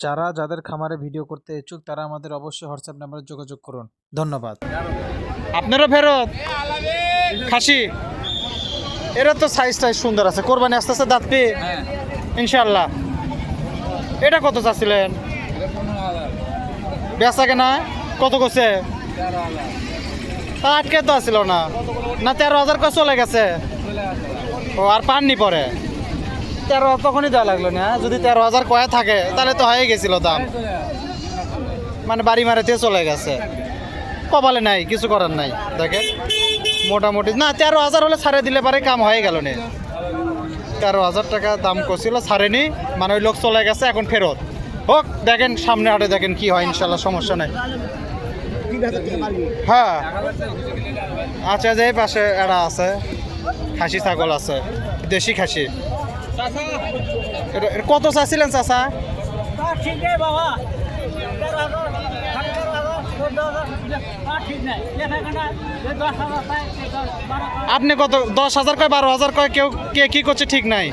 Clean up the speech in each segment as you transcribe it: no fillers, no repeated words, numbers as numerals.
যারা যাদের খামারে ভিডিও করতে ইচ্ছুক তারা আমাদের অবশ্যই হোয়াটসঅ্যাপ নাম্বারে যোগাযোগ করুন। ধন্যবাদ। আপনারও ফেরত খাসি, এরা তো সাইজটাই সুন্দর আছে। কোরবানি আস্তে আস্তে দাঁত পেয়ে ইনশাল্লাহ। এটা কত চাচ্ছিলেন? বেচা কেনা কত করছে? তা আটকে তো আসছিল না, না 13,000 করে চলে গেছে। ও আর পাননি পরে 13 তখনই দেওয়া লাগলো না। যদি 13,000 কয়ে থাকে তাহলে তো হয়ে গেছিল দাম, মানে বাড়ি মারাতে চলে গেছে। কপালে নাই, কিছু করার নাই। দেখেন মোটামুটি না 13,000 হলে ছাড়ে দিলে পারে কাম হয়ে গেল না। 13,000 টাকা দাম করছিল, ছাড়েনি, মানে ওই লোক চলে গেছে, এখন ফেরত হোক। দেখেন সামনে হাটে দেখেন কি হয়, ইনশাল্লাহ সমস্যা নেই। হ্যাঁ আচ্ছা, যে এই পাশে এরা আছে, খাসি ছাগল আছে, দেশি খাসি। কত চাচ্ছিলেন চাচা? আপনি কত? 10,000 কয়, 12,000 কয়, কেউ কে কি করছে ঠিক নাই।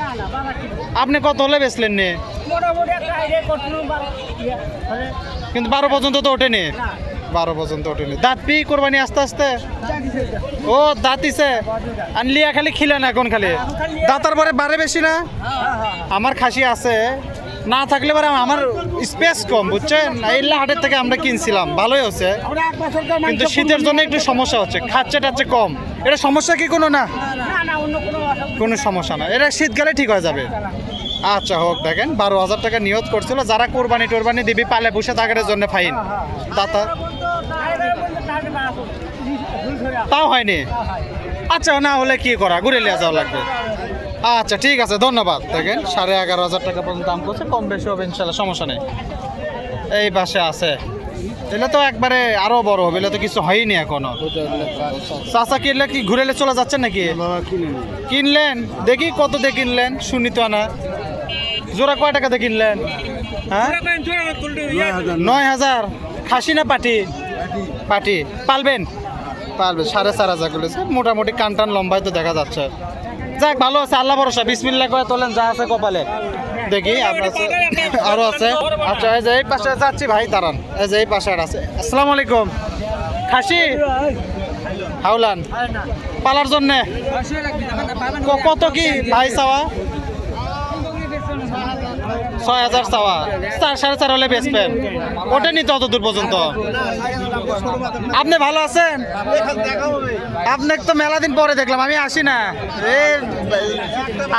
আপনি কত হলে বেচলেন নে? কিন্তু 12 পর্যন্ত তো ওঠেনি। 12 পর্যন্ত ওঠেনি। দাঁত পি কোরবানি আস্তে আস্তে। ও দাঁতিছে আনলিয়া, খালি খিলেন এখন, খালি দাঁতার পরে বাড়ে বেশি না। আমার খাসি আছে, না থাকলে পরে আমার স্পেস কম, বুঝছেন। এই হাটের থেকে আমরা কিনছিলাম, ভালোই হচ্ছে, কিন্তু শীতের জন্য একটু সমস্যা হচ্ছে, খাচ্ছে টাচ্ছে কম। এটা সমস্যা কি কোনো? না কোনো সমস্যা না, এটা শীতকালে ঠিক হয়ে যাবে। আচ্ছা হোক। দেখেন 12,000 টাকা নিয়ত করছিল। যারা কোরবানি টোরবানি দিবি পালে পুষে থাকার জন্য ফাইন। দাতা তাও হয়নি। আচ্ছা না হলে কি করা, ঘুরে লিয়ে যাওয়া লাগবে। আচ্ছা ঠিক আছে, ধন্যবাদ। দেখেন 11,500 টাকা পর্যন্ত দাম করছে, কম বেশি হবে ইনশাল্লাহ, সমস্যা নেই। এই পাশে আছে, এলে তো একবারে আরো বড় হবে, এলে তো কিছু হয়নি এখনো। চাচা কিনলে কি ঘুরে চলে যাচ্ছেন নাকি? কিনলেন, দেখি কত দিয়ে কিনলেন, শুনি তো না। জোড়া কয় টাকাতে কিনলেন? হ্যাঁ 9,000। খাসি না পাটি? পাটি। পালবেন? পালবে। 4,500 বলেছে। মোটামুটি কান টান লম্বায় তো দেখা যাচ্ছে। যাক ভালো আছে, আল্লাহ ভরসা। বিসমিল্লাহ করে তোলেন, যা আছে কপালে। দেখি আপনার আরো আছে। আচ্ছা এই যে এই পাশে যাচ্ছি ভাই, দাঁড়ান। এই যে এই পাশে আর আছে। আসসালামু আলাইকুম। খাসি হাওলান পালার জন্যে কত কি ভাই চাওয়া? 6,000 চাওয়া। 4,500 হলে বেচবেন। ওঠেনি তো অত দূর পর্যন্ত। আপনি ভালো আছেন? আপনাকে তো মেলা দিন পরে দেখলাম, আমি আসি না।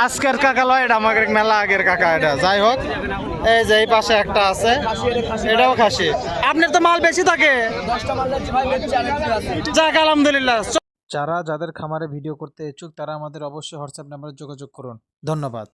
আজকের কাকা লয়, এটা আমাকে মেলা আগের কাকা। এটা যাই হোক, এই যে এই পাশে একটা আছে, এটাও খাসি। আপনার তো মাল বেশি থাকে। যাক আলহামদুলিল্লাহ। যারা যাদের খামারে ভিডিও করতে ইচ্ছুক তারা আমাদের অবশ্যই হোয়াটসঅ্যাপ নাম্বারে যোগাযোগ করুন। ধন্যবাদ।